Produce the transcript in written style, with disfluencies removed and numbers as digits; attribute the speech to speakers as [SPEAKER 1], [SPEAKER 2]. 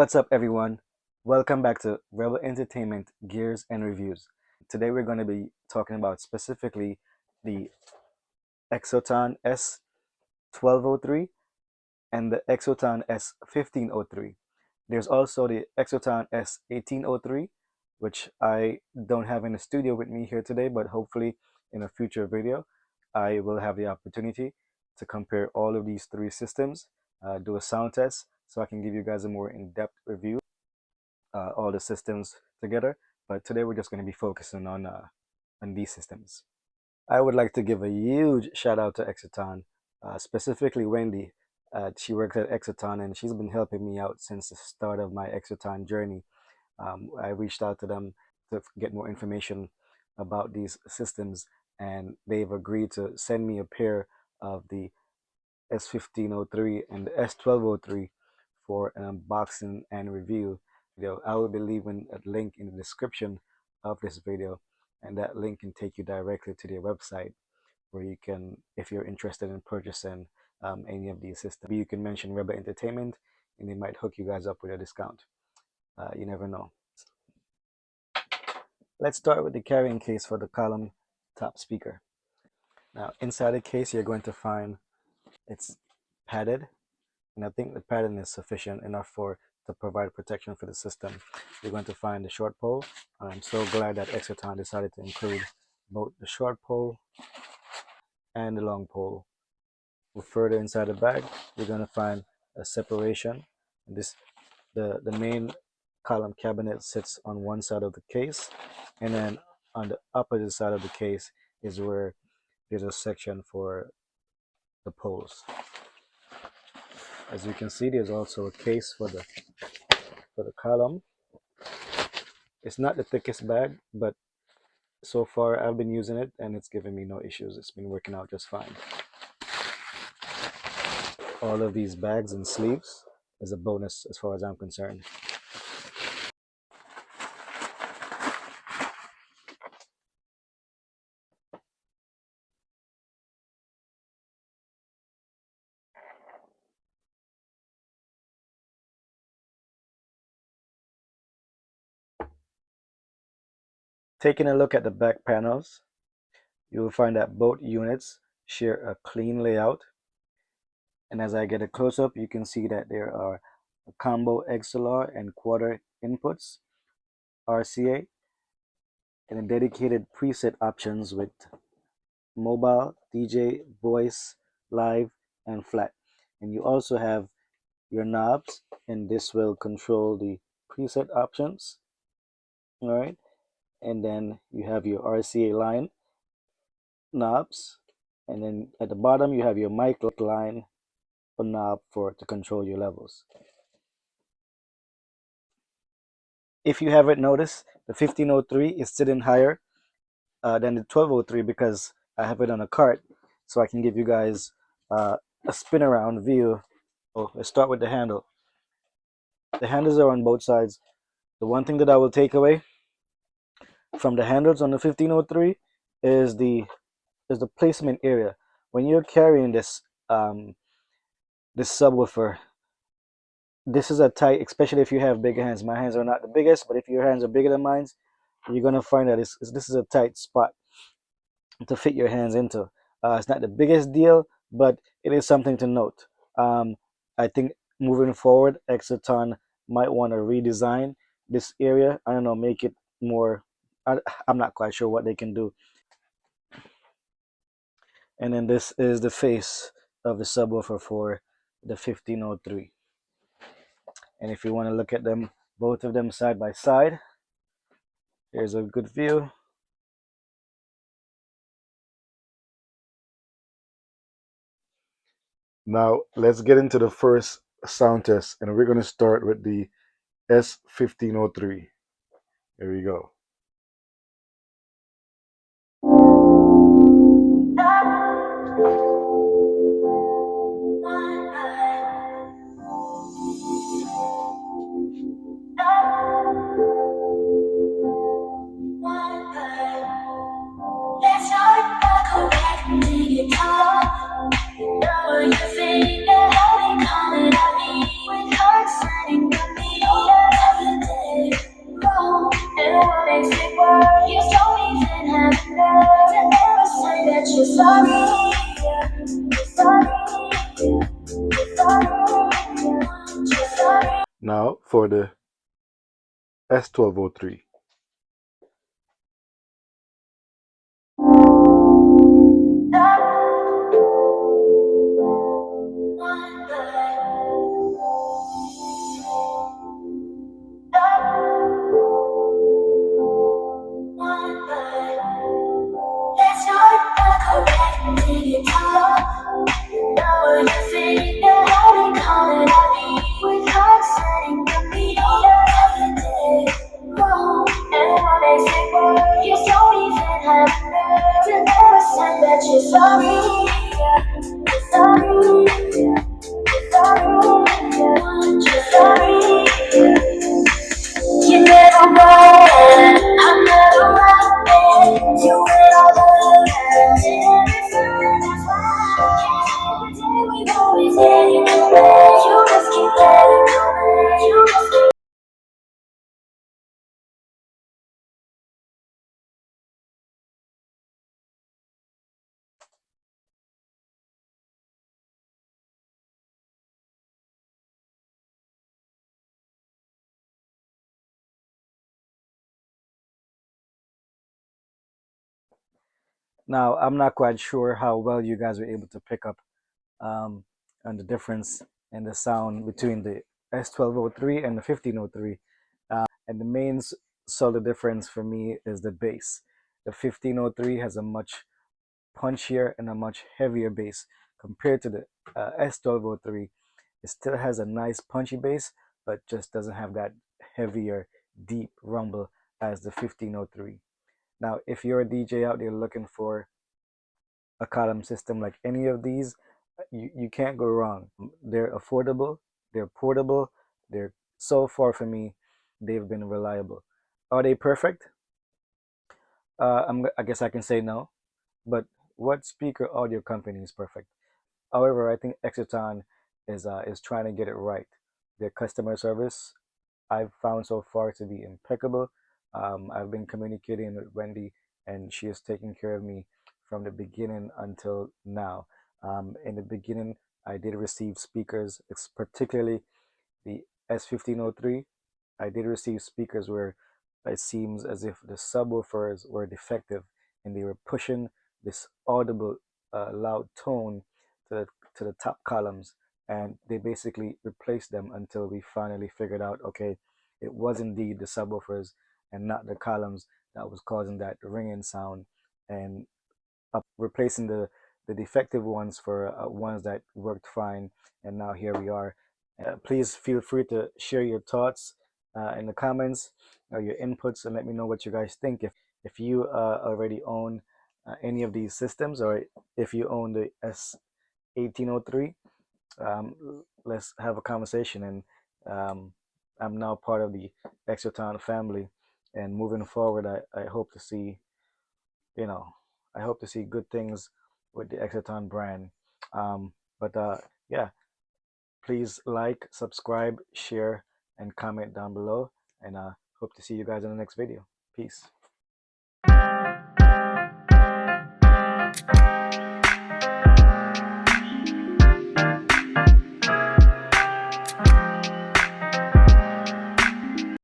[SPEAKER 1] What's up, everyone? Welcome back to Rebel Entertainment Gears and Reviews. Today, we're going to be talking about specifically the Exoton S-1203 and the Exoton S-1503. There's also the Exoton S-1803, which I don't have in the studio with me here today, but hopefully in a future video, I will have the opportunity to compare all of these three systems, do a sound test, so I can give you guys a more in-depth review, all the systems together. But today we're just going to be focusing on these systems. I would like to give a huge shout out to Exoton, specifically Wendy. She works at Exoton and she's been helping me out since the start of my Exoton journey. I reached out to them to get more information about these systems, and they've agreed to send me a pair of the S-1503 and the S-1203 for an unboxing and review video. I will be leaving a link in the description of this video, and that link can take you directly to their website where you can, if you're interested in purchasing any of these systems, you can mention Rebel Entertainment and they might hook you guys up with a discount. You never know. Let's start with the carrying case for the column top speaker. Now, inside the case, you're going to find it's padded, and I think the padding is sufficient enough to provide protection for the system. You're going to find the short pole. I'm so glad that Exoton decided to include both the short pole and the long pole. Further inside the bag, you're going to find a separation. The main column cabinet sits on one side of the case, and then on the opposite side of the case is where there's a section for the poles. As you can see, there's also a case for the column. It's not the thickest bag, but so far I've been using it and it's given me no issues. It's been working out just fine. All of these bags and sleeves is a bonus as far as I'm concerned. Taking a look at the back panels, you will find that both units share a clean layout. And as I get a close-up, you can see that there are a combo XLR and quarter inputs, RCA, and dedicated preset options with mobile, DJ, voice, live, and flat. And you also have your knobs, and this will control the preset options. All right. And then you have your RCA line knobs, and then at the bottom you have your mic line knob to control your levels. If you haven't noticed, the 1503 is sitting higher than the 1203 because I have it on a cart, so I can give you guys a spin around view. Oh, let's start with the handle. The handles are on both sides. The one thing that I will take away from the handles on the 1503 is the placement area. When you're carrying this this subwoofer, this is a tight, especially if you have bigger hands. My hands are not the biggest, but if your hands are bigger than mine, you're gonna find that this is a tight spot to fit your hands into. It's not the biggest deal, but it is something to note. I think moving forward, Exoton might want to redesign this area. I don't know, make it more, I'm not quite sure what they can do. And then this is the face of the subwoofer for the 1503. And if you want to look at them, both of them side by side, here's a good view.
[SPEAKER 2] Now let's get into the first sound test, and we're going to start with the S-1503. Here we go. for the S-1203.
[SPEAKER 3] Let's start correct, take it all. Know you think that I'll be calling at me with heart setting the beat. Wrong, and what makes it worse? You don't even have the nerve to never say that you're sorry. You're sorry. You never won, I'm never right. You win all the rest. That's why we always getting away. You just keep letting go. You just keep.
[SPEAKER 1] Now, I'm not quite sure how well you guys were able to pick up um, on the difference in the sound between the S-1203 and the 1503. And the main solid difference for me is the bass. The 1503 has a much punchier and a much heavier bass compared to the S-1203. It still has a nice punchy bass, but just doesn't have that heavier, deep rumble as the 1503. Now, if you're a DJ out there looking for a column system like any of these, you can't go wrong. They're affordable, they're portable, they're so far for me, they've been reliable. Are they perfect? I guess I can say no, but what speaker audio company is perfect? However, I think Exoton is trying to get it right. Their customer service I've found so far to be impeccable. I've been communicating with Wendy, and she is taking care of me from the beginning until now. In the beginning, I did receive speakers, particularly the S-1503. I did receive speakers where it seems as if the subwoofers were defective and they were pushing this audible, loud tone to to the top columns, and they basically replaced them until we finally figured out, okay, it was indeed the subwoofers and not the columns that was causing that ringing sound, and replacing the defective ones for ones that worked fine, and now here we are. Please feel free to share your thoughts in the comments or your inputs, and let me know what you guys think. If you already own any of these systems, or if you own the S-1803, let's have a conversation. And I'm now part of the Exoton family, and moving forward, I hope to see, you know, I hope to see good things with the Exoton brand. But yeah, please like, subscribe, share, and comment down below. And hope to see you guys in the next video. Peace.